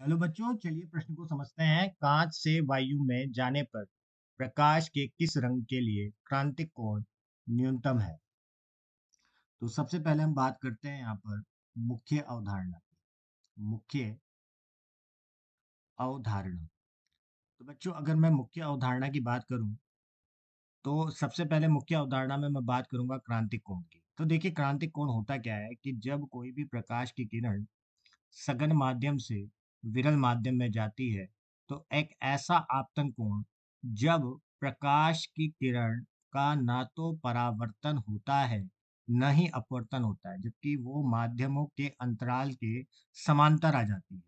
Hello बच्चों, चलिए प्रश्न को समझते हैं। कांच से वायु में जाने पर प्रकाश के किस रंग के लिए क्रांतिक कोण न्यूनतम है? तो सबसे पहले हम बात करते हैं यहाँ पर मुख्य अवधारणा की। मुख्य अवधारणा। तो बच्चों, अगर मैं मुख्य अवधारणा की बात करूं तो सबसे पहले मुख्य अवधारणा में मैं बात करूंगा क्रांतिक कोण की। तो देखिए, क्रांतिक कोण होता क्या है कि जब कोई भी प्रकाश की किरण सघन माध्यम से विरल माध्यम में जाती है, तो एक ऐसा आपतन कोण जब प्रकाश की किरण का ना तो परावर्तन होता है, न ही अपवर्तन होता है, जबकि वो माध्यमों के अंतराल के समांतर आ जाती है।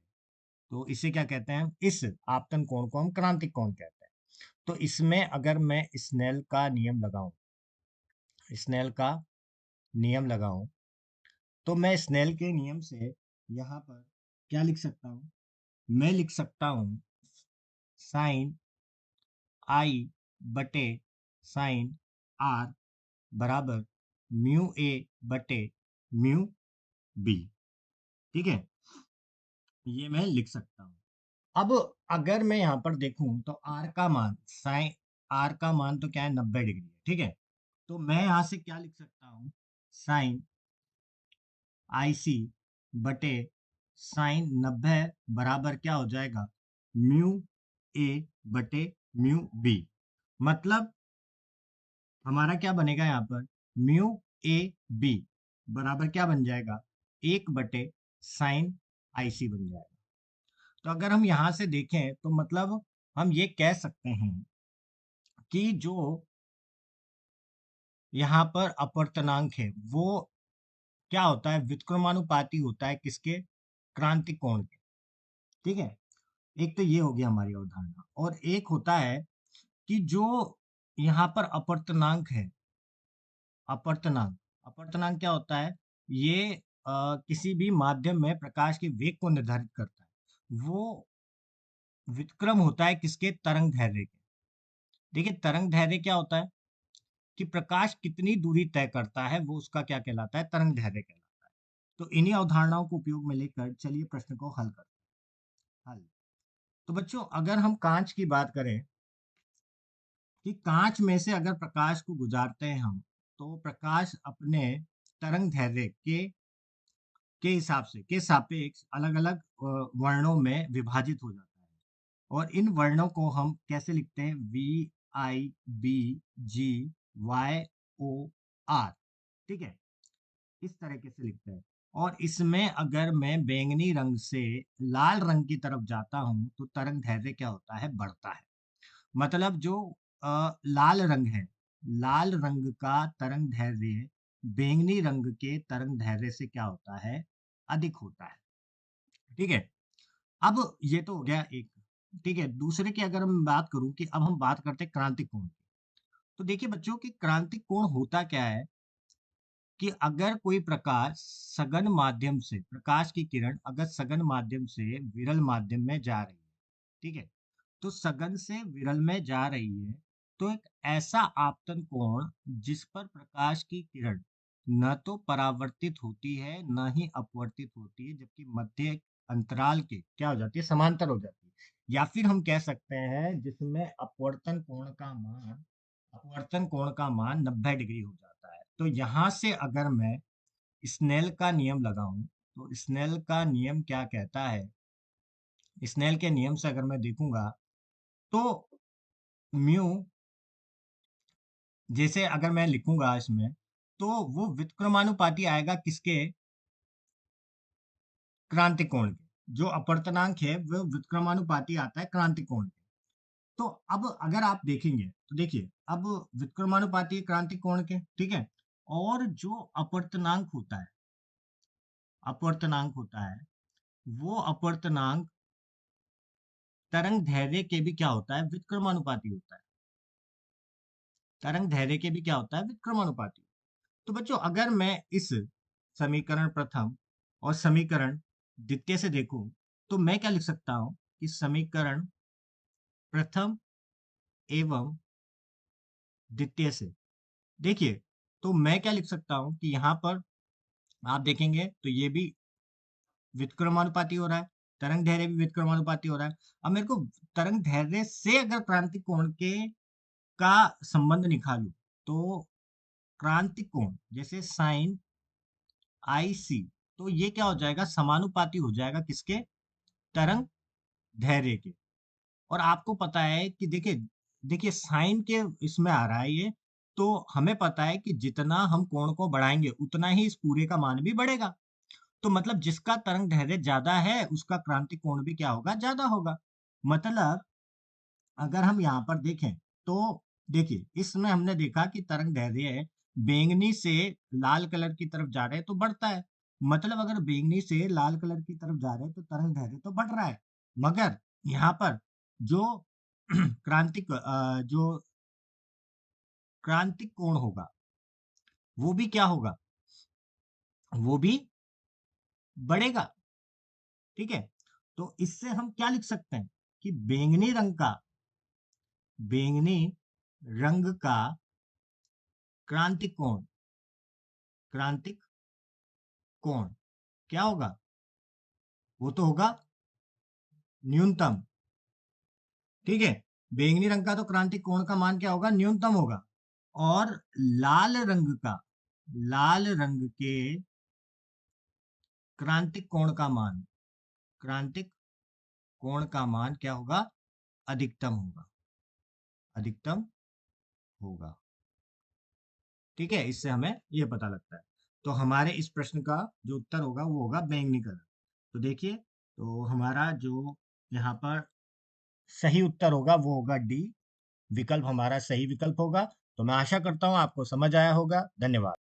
तो इसे क्या कहते हैं? इस आपतन कोण को हम क्रांतिक कोण कहते हैं। तो इसमें अगर मैं स्नेल का नियम लगाऊं, स्नेल का नियम लगाऊं, तो मैं स्नेल के नियम से यहाँ पर क्या लिख सकता हूँ? मैं लिख सकता हूँ साइन आई बटे साइन आर बराबर म्यू ए बटे म्यू बी। ठीक है, ये मैं लिख सकता हूँ। अब अगर मैं यहाँ पर देखूं तो आर का मान साइन आर का मान तो क्या है? 90 डिग्री है। ठीक है, तो मैं यहाँ से क्या लिख सकता हूँ? साइन आई सी बटे साइन 90 बराबर क्या हो जाएगा? म्यू ए बटे म्यू बी। मतलब हमारा क्या बनेगा यहाँ पर? म्यू ए बी बराबर क्या बन जाएगा? 1 बटे साइन आई सी बन जाएगा। तो अगर हम यहाँ से देखें तो मतलब हम ये कह सकते हैं कि जो यहाँ पर अपवर्तनांक है वो क्या होता है? व्युत्क्रमानुपाती होता है किसके? क्रांतिक कोण के। ठीक है, एक तो ये हो गया हमारी अवधारणा, और एक होता है कि जो यहाँ पर अपवर्तनांक है, अपवर्तनांक अपवर्तनांक क्या होता है? ये किसी भी माध्यम में प्रकाश के वेग को निर्धारित करता है। वो व्युत्क्रम होता है किसके? तरंग दैर्ध्य के। देखिए, तरंग दैर्ध्य क्या होता है कि प्रकाश कितनी दूरी तय करता है, वो उसका क्या कहलाता है? तरंग दैर्ध्य कहलाता है। तो इन्हीं अवधारणाओं को उपयोग में लेकर चलिए प्रश्न को हल करते हैं। हल। तो बच्चों, अगर हम कांच की बात करें कि कांच में से अगर प्रकाश को गुजारते हैं हम, तो प्रकाश अपने तरंग दैर्ध्य के हिसाब से के सापेक्ष अलग अलग वर्णों में विभाजित हो जाता है। और इन वर्णों को हम कैसे लिखते हैं? V I B G Y O R. ठीक है, इस तरीके से लिखते हैं। और इसमें अगर मैं बैंगनी रंग से लाल रंग की तरफ जाता हूं तो तरंग दैर्ध्य क्या होता है? बढ़ता है। मतलब जो लाल रंग है, लाल रंग का तरंग दैर्ध्य बैंगनी रंग के तरंग दैर्ध्य से क्या होता है? अधिक होता है। ठीक है, अब ये तो हो गया एक। ठीक है, दूसरे की अगर मैं बात करूं कि अब हम बात करते हैं क्रांतिक कोण की। तो देखिए बच्चों, कि क्रांतिक कोण होता क्या है कि अगर कोई प्रकाश सघन माध्यम से, प्रकाश की किरण अगर सघन माध्यम से विरल माध्यम में जा रही है, ठीक है, तो सघन से विरल में जा रही है, तो एक ऐसा आपतन कोण जिस पर प्रकाश की किरण न तो परावर्तित होती है न ही अपवर्तित होती है, जबकि मध्य अंतराल के क्या हो जाती है? समांतर हो जाती है। या फिर हम कह सकते हैं जिसमें अपवर्तन कोण का मान 90 डिग्री हो जाता है। तो यहाँ से अगर मैं स्नेल का नियम लगाऊं, तो स्नेल का नियम क्या कहता है? स्नेल के नियम से अगर मैं देखूंगा तो म्यू, जैसे अगर मैं लिखूंगा इसमें, तो वो व्युत्क्रमानुपाती आएगा किसके? क्रांतिक कोण के। जो अपवर्तनांक है वो व्युत्क्रमानुपाती आता है क्रांतिक कोण के। तो अब अगर आप देखेंगे तो देखिए, अब व्युत्क्रमानुपाती है क्रांतिक कोण के। ठीक है, और जो अपवर्तनांक होता है, वो अपवर्तनांक तरंग दैर्ध्य के भी क्या होता है? व्युत्क्रमानुपाती होता है। तरंग दैर्ध्य के भी क्या होता है? व्युत्क्रमानुपाती। तो बच्चों, अगर मैं इस समीकरण प्रथम और समीकरण द्वितीय से देखूं, तो मैं क्या लिख सकता हूं कि समीकरण प्रथम एवं द्वितीय से देखिए, तो मैं क्या लिख सकता हूं कि यहाँ पर आप देखेंगे तो ये भी व्युत्क्रमानुपाती हो रहा है, तरंग दैर्घ्य भी व्युत्क्रमानुपाती हो रहा है। अब मेरे को तरंग दैर्घ्य से अगर क्रांतिक कोण के का संबंध निकालूँ, तो क्रांतिक कोण जैसे साइन आईसी, तो ये क्या हो जाएगा, समानुपाती हो जाएगा किसके, तरंग दैर्घ्य के। और आपको पता है कि देखिए देखिए साइन के इसमें आ रहा है ये, तो हमें पता है कि जितना हम कोण को बढ़ाएंगे उतना ही इस पूरे का मान भी बढ़ेगा। तो मतलब जिसका तरंग दैर्घ्य ज्यादा है उसका क्रांतिक कोण भी क्या होगा, ज्यादा होगा। मतलब अगर हम यहाँ पर देखें, तो देखिए इसमें हमने देखा कि तरंग दैर्घ्य बैंगनी से लाल कलर की तरफ जा रहे हैं तो बढ़ता है। मतलब अगर बैंगनी से लाल कलर की तरफ जा रहे हैं तो तरंग दैर्घ्य तो बढ़ रहा है। मगर यहाँ पर जो जो क्रांतिक कोण होगा वो भी क्या होगा, वो भी बढ़ेगा। ठीक है, तो इससे हम क्या लिख सकते हैं कि बैंगनी रंग का क्रांतिक कोण, क्रांतिक कोण क्या होगा, वो तो होगा न्यूनतम। ठीक है, बैंगनी रंग का तो क्रांतिक कोण का मान क्या होगा, न्यूनतम होगा। और लाल रंग का, लाल रंग के क्रांतिक कोण का मान, क्रांतिक कोण का मान क्या होगा, अधिकतम होगा, अधिकतम होगा। ठीक है, इससे हमें ये पता लगता है। तो हमारे इस प्रश्न का जो उत्तर होगा वो होगा बैंगनी कलर। तो देखिए, तो हमारा जो यहाँ पर सही उत्तर होगा वो होगा डी, विकल्प हमारा सही विकल्प होगा। तो मैं आशा करता हूँ आपको समझ आया होगा। धन्यवाद।